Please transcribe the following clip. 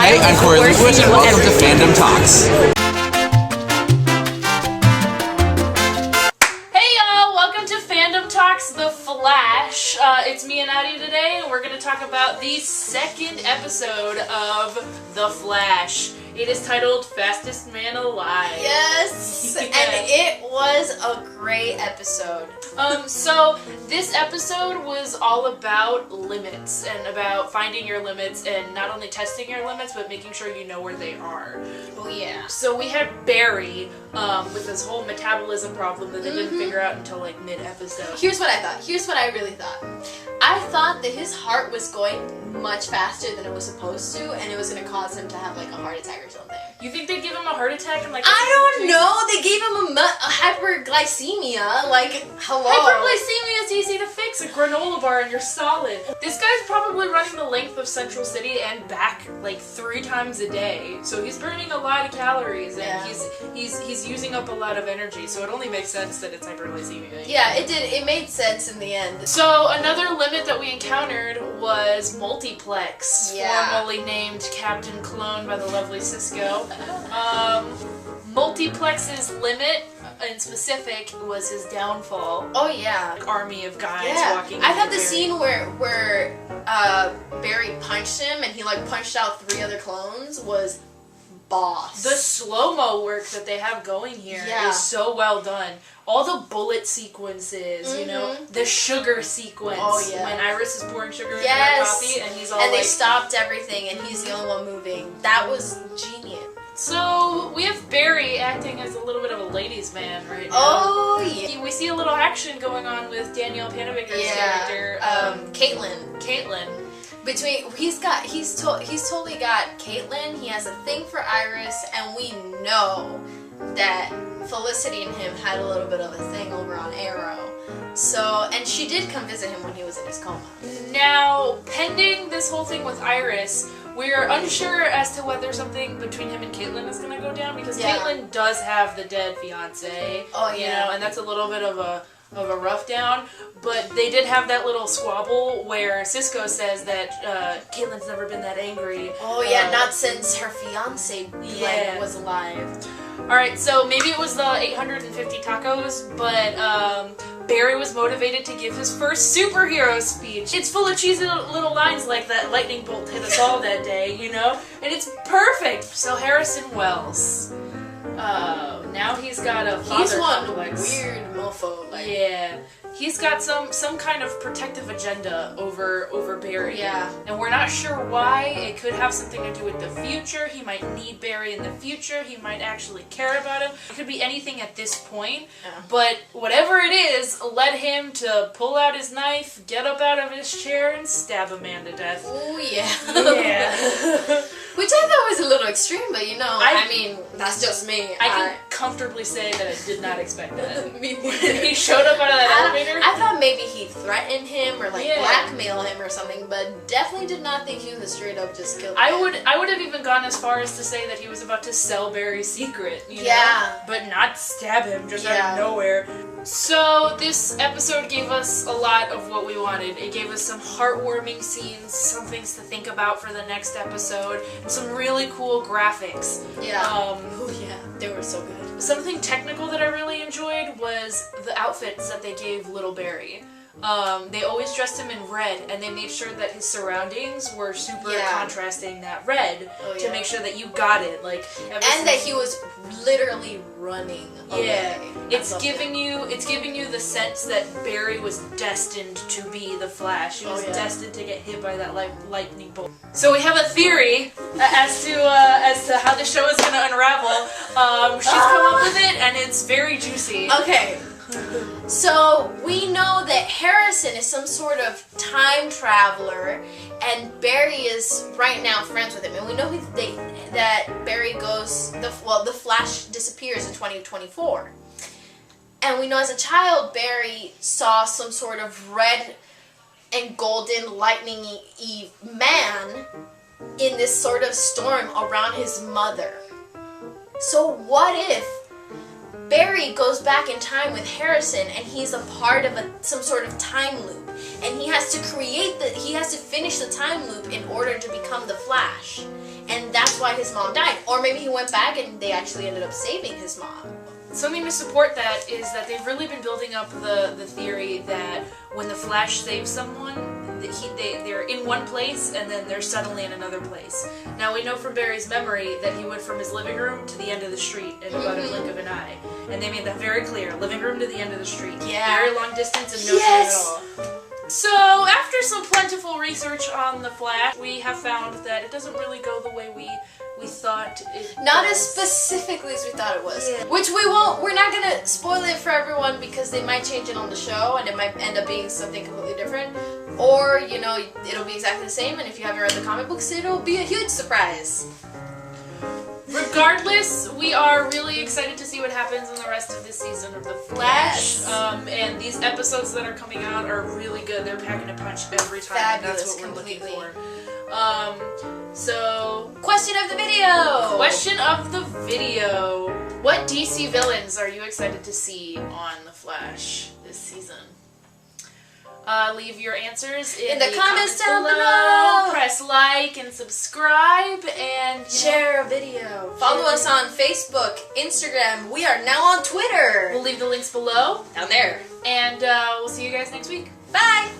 Hey, I'm Corey Lewis, and welcome to Fandom Talks. Hey y'all, welcome to Fandom Talks The Flash. It's me and Ari today, and we're going to talk about the second episode of The Flash. It is titled Fastest Man Alive. Yes, Yeah. and it was a great episode. So this episode was all about limits and about finding your limits and not only testing your limits, but making sure you know where they are. Oh yeah. So we had Barry with this whole metabolism problem that they didn't figure out until like mid-episode. Here's what I thought. Here's what I really thought. I thought that his heart was going much faster than it was supposed to, and it was going to cause him to have like a heart attack or something. You think they'd give him a heart attack and like... I don't know. They gave him a hyperglycemia. Like, hello. Hyperglycemia is easy to fix. A granola bar and you're solid. This guy's probably running the length of Central City and back like 3 times a day. So he's burning a lot of calories and he's using up a lot of energy. So it only makes sense that it's hyperglycemia. Yeah, it did. It made sense in the end. So another limit that we encountered was Multiplex, formerly named Captain Clone by the lovely Cisco. Multiplex's limit in specific was his downfall. Oh yeah. Army of guys walking. I thought the scene where Barry punched him and he like punched out 3 other clones was boss. The slow-mo work that they have going here is so well done. All the bullet sequences, you know, the sugar sequence. Oh yeah. When Iris is pouring sugar in her coffee and he's all and like... they stopped everything and he's the only one moving. That was genius. So, we have Barry acting as a little bit of a ladies' man right now. Oh, yeah. We see a little action going on with Danielle Panabaker's character, Caitlin. He's totally got Caitlin, he has a thing for Iris, and we know that Felicity and him had a little bit of a thing over on Arrow. So, and she did come visit him when he was in his coma. Now, pending this whole thing with Iris, we're unsure as to whether something between him and Caitlin is going to go down, because Caitlin does have the dead fiancé. Oh, yeah. You know, and that's a little bit of a rough down, but they did have that little squabble where Cisco says that Caitlin's never been that angry. Oh yeah, not since her fiancé was alive. Alright, so maybe it was the 850 tacos, but Barry was motivated to give his first superhero speech. It's full of cheesy little lines like that lightning bolt hit us all that day, you know? And it's perfect! So Harrison Wells, now he's got a father complex. He's one weird mofo. Yeah. He's got some kind of protective agenda over Barry. Yeah. And we're not sure why. It could have something to do with the future. He might need Barry in the future. He might actually care about him. It could be anything at this point. Yeah. But whatever it is led him to pull out his knife, get up out of his chair, and stab a man to death. Oh yeah. Yeah. Which I thought was a little extreme, but you know, I mean, that's just me. I can comfortably say that I did not expect that. Me When he showed up out of that elevator. I thought maybe he threatened him or like blackmail him or something, but definitely did not think he was straight up just killed him. I would have even gone as far as to say that he was about to sell Barry's secret, you know? But not stab him just out of nowhere. So this episode gave us a lot of what we wanted. It gave us some heartwarming scenes, some things to think about for the next episode, and some really cool graphics. Yeah. They were so good. Something technical that I really enjoyed was the outfits that they gave little Barry. They always dressed him in red, and they made sure that his surroundings were super contrasting that red to make sure that you got it. Like, and that he was literally running away. Yeah, it's giving you the sense that Barry was destined to be the Flash. He was destined to get hit by that lightning bolt. So we have a theory as to how the show is going to unravel. She's come up with it, and it's very juicy. Okay. So we know that Harrison is some sort of time traveler, and Barry is right now friends with him. And we know that Barry the Flash disappears in 2024. And we know as a child, Barry saw some sort of red and golden lightning-y man in this sort of storm around his mother. So what if Barry goes back in time with Harrison and he's a part of some sort of time loop, and he has to finish the time loop in order to become the Flash, and why his mom died. Or maybe he went back and they actually ended up saving his mom. Something to support that is that they've really been building up the theory that when the Flash saves someone, they're in one place and then they're suddenly in another place. Now we know from Barry's memory that he went from his living room to the end of the street in about a blink of an eye. And they made that very clear. Living room to the end of the street. Yeah. Very long distance and no time at all. So, after some plentiful research on the Flash, we have found that it doesn't really go the way we thought it Not was. as specifically as we thought it was. Yeah. Which we won't, we're not gonna spoil it for everyone because they might change it on the show and it might end up being something completely different. Or, you know, it'll be exactly the same, and if you haven't read the comic books, it'll be a huge surprise. Regardless, we are really excited to see what happens in the rest of this season of The Flash. Yes. And these episodes that are coming out are really good. They're packing a punch every time. Fabulous, and that's what we're completely. looking for. So, Question of the video! question of the video. What DC villains are you excited to see on The Flash this season? Leave your answers in the comments down below. Press like and subscribe and Share a video. Follow us on Facebook, Instagram. We are now on Twitter. We'll leave the links below. Down there. And we'll see you guys next week. Bye!